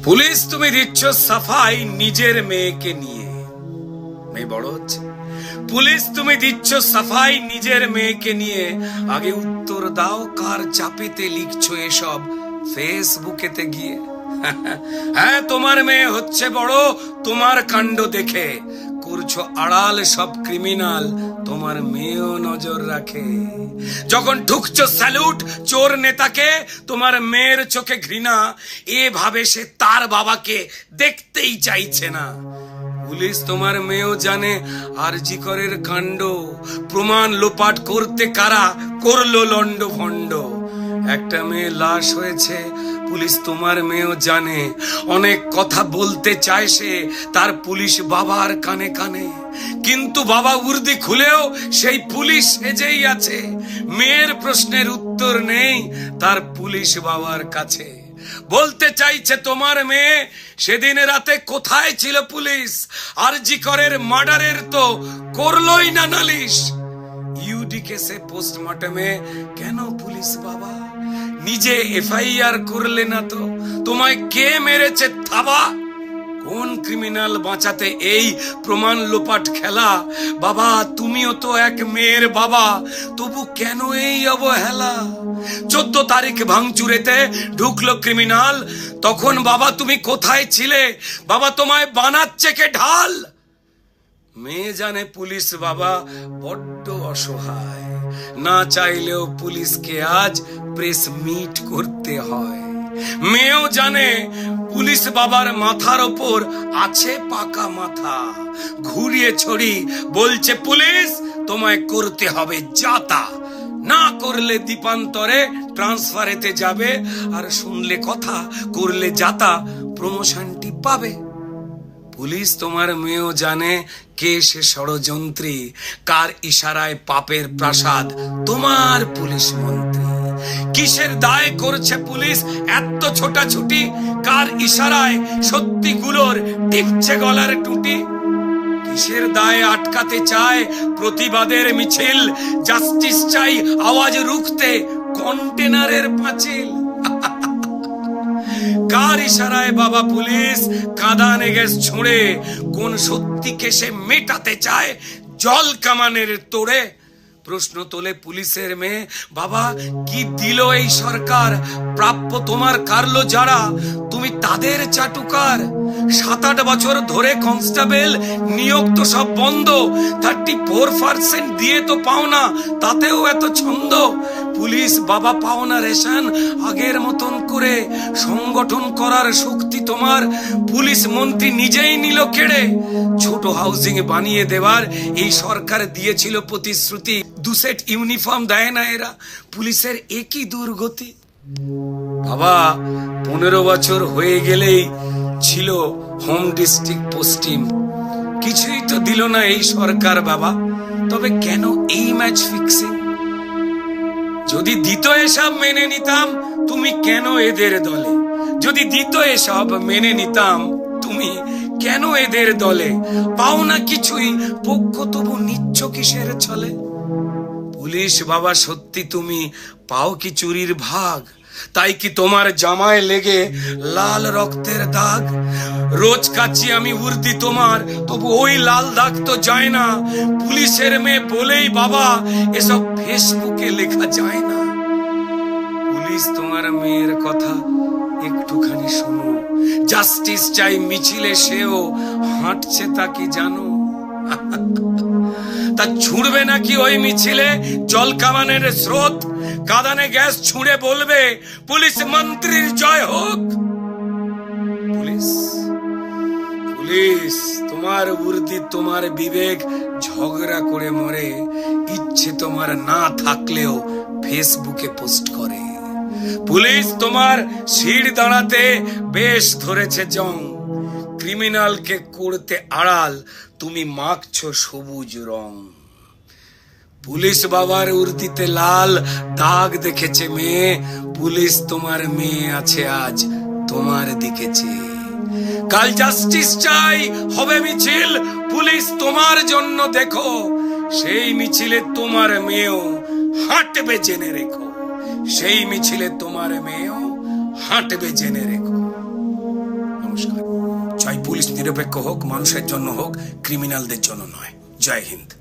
Police তুমি দিচ্ছ সাফাই নিজের মেয়েকে নিয়ে, মেয়ে বড় হচ্ছে। পুলিশ তুমি দিচ্ছ সাফাই নিজের মেয়েকে নিয়ে, আগে উত্তর দাও কার চাপেতে লিখছো এসব ফেসবুকেতে গিয়ে। হ্যাঁ, তোমার মেয়ে হচ্ছে বড়, তোমার কাণ্ড দেখে করছো আড়াল সব ক্রিমিনাল, তোমার মেয়েও নজর রাখে। যখন ঢুকছো স্যালুট চোর নেতাকে, তোমার মেয়ের চোখে ঘৃণা, এভাবে সে তার বাবাকে দেখতেই চাইছে না। পুলিশ তোমার মেয়েও জানে আরজি করের কাণ্ড, প্রমাণ লোপাট করতে কারা করলো লন্ড ভন্ড। একটা মেয়ে লাশ হয়েছে, পুলিশ তোমার মেয়েও জানে, অনেক কথা বলতে চায় সে তার পুলিশ বাবার কানে কানে, কিন্তু বাবা উর্দি খুলেও সেই পুলিশ সেজেই আছে। মেয়ের প্রশ্নের উত্তর নেই তার পুলিশ বাবার কাছে। বলতে চাইছে তোমার মেয়ে, সেদিন রাতে কোথায় ছিল পুলিশ? আরজি করের মার্ডারের তো করলোই না নালিশ। ইউডি কেসে পোস্টমর্টমে কেন পুলিশ বাবা নিজে এফআইআর করলে না? তো তোমায় কে মেরেছে থাবা? কোন ক্রিমিনাল বাঁচাতে এই প্রমাণ লোপাট খেলা? বাবা তুমিও তো এক মেয়ের বাবা, তবু কেন এই অবহেলা? 14 তারিখ ভাঙচুরেতে ঢুকলো ক্রিমিনাল, তখন বাবা তুমি কোথায় ছিলে? বাবা তোমায় বানাচ্ছে কে ঢাল? মেয়ে জানে পুলিশ বাবা বড্ড অসহায়, না চাইলেও পুলিশকে আজ প্রেস মিট করতে হয়। মেয়েও জানে পুলিশ বাবার মাথার ওপর আছে পাকা মাথা, ঘুরিয়ে ছড়ি বলছে পুলিশ তোমায় করতে হবে যাতা, না করলে দ্বীপান্তরে ট্রান্সফারেতে যাবে, আর শুনলে কথা করলে যাতা প্রমোশনটি পাবে। পুলিশ তোমার মেয়েও জানে কে সে ষড়যন্ত্রী, কার ইশারায় পাপের প্রাসাদ তোমার পুলিশ মন্ত্রী। কিসের দায় করছে পুলিশ এত ছোটাছুটি, কার ইশারায় সত্যিগুলোর টিপছে গলার টুটি? কিসের দায় আটকাতে চায় প্রতিবাদের মিছিল, জাস্টিস চাই আওয়াজ রুখতে কন্টেনারের পাঁচিল। কার ইশারায় বাবা পুলিশ কাঁদানে গ্যাস ছুঁড়ে কোন সত্যিকে সে মেটাতে চায় জল কামানের তোড়ে? প্রশ্ন তোলে পুলিশের মেয়ে, বাবা কি দিল এই সরকার? প্রাপ্য তোমার কারলো যারা, তুমি তাদের চাটুকার। 7-8 বছর ধরে কনস্টেবল নিয়োগ তো সব বন্ধ, 34% দিয়ে তো পাও না, তাতেও এত ছন্দ। পুলিশ বাবা পাও না রেশন আগের মতন করে, সংগঠন করার শক্তি তোমার পুলিশ মন্ত্রী নিজেই নিল কেড়ে। ছোট হাউজিং বানিয়ে দেওয়ার এই সরকার দিয়েছিল প্রতিশ্রুতি, 2 সেট ইউনিফর্ম দেয় না এরা, পুলিশের একই দুর্গতি। বাবা 15 বছর হয়ে গেলেই ছিল হোম ডিস্ট্রিক্ট পোস্টিং, কিছুই তো দিল না এই সরকার বাবা, তবে কেন এই ম্যাচ ফিক্সিং? যদি দিত এসব মেনে নিতাম তুমি কেন এদের দলে? যদি দিত এসব মেনে নিতাম তুমি কেন এদের দলে? পাও না কিছুই পক্ষ, তবু নিচ্ছ কিসের ছলে? পুলিশ বাবা সত্যি তুমি পাও কি চুরির ভাগ? তাই কি তোমার জামায় লেগে লাল রক্তের দাগ? রোজ কাচ্ছি আমি উর্দি তোমার, তবু ওই লাল দাগ তো যায় না। পুলিশের মেয়ে বলেই বাবা এসব ফেসবুকে লেখা যায় না। পুলিশ তোমার মেয়ের কথা একটুখানি শোনো, জাস্টিস চাই মিছিলে সেও হাঁটছে তা কি জানো? তা ছুঁড়বে নাকি ওই মিছিলে জল কামানের স্রোত? কাঁদানে গ্যাস ছুঁড়ে বলবে পুলিশ মন্ত্রীর জয় হোক। পুলিশ পুলিশ তোমার উর্দি তোমার বিবেক ঝগড়া করে মরে, ইচ্ছে তোমার না থাকলেও ফেসবুকে পোস্ট করে। পুলিশ তোমার সিঁড় দাঁড়াতে বেশ ধরেছে জং, ক্রিমিনালকে করতে আড়াল তুমি মাখছো সবুজ রং। পুলিশ বাবার উর্দিতে লাল দাগ দেখেছে মেয়ে, পুলিশ তোমার মেয়ে আছে আজ তোমার দিকে চেয়ে। কাল জাস্টিস চাই হবে মিছিল, পুলিশ তোমার জন্য দেখো, সেই মিছিলে তোমার মেয়েও হাঁটবে জেনে রেখো। সেই মিছিলে তোমার মেয়েও হাঁটবে জেনে রেখো। নমস্কার। চাই পুলিশ নিরপেক্ষ হোক, মানুষের জন্য হোক, ক্রিমিনালদের জন্য নয়। জয় হিন্দ।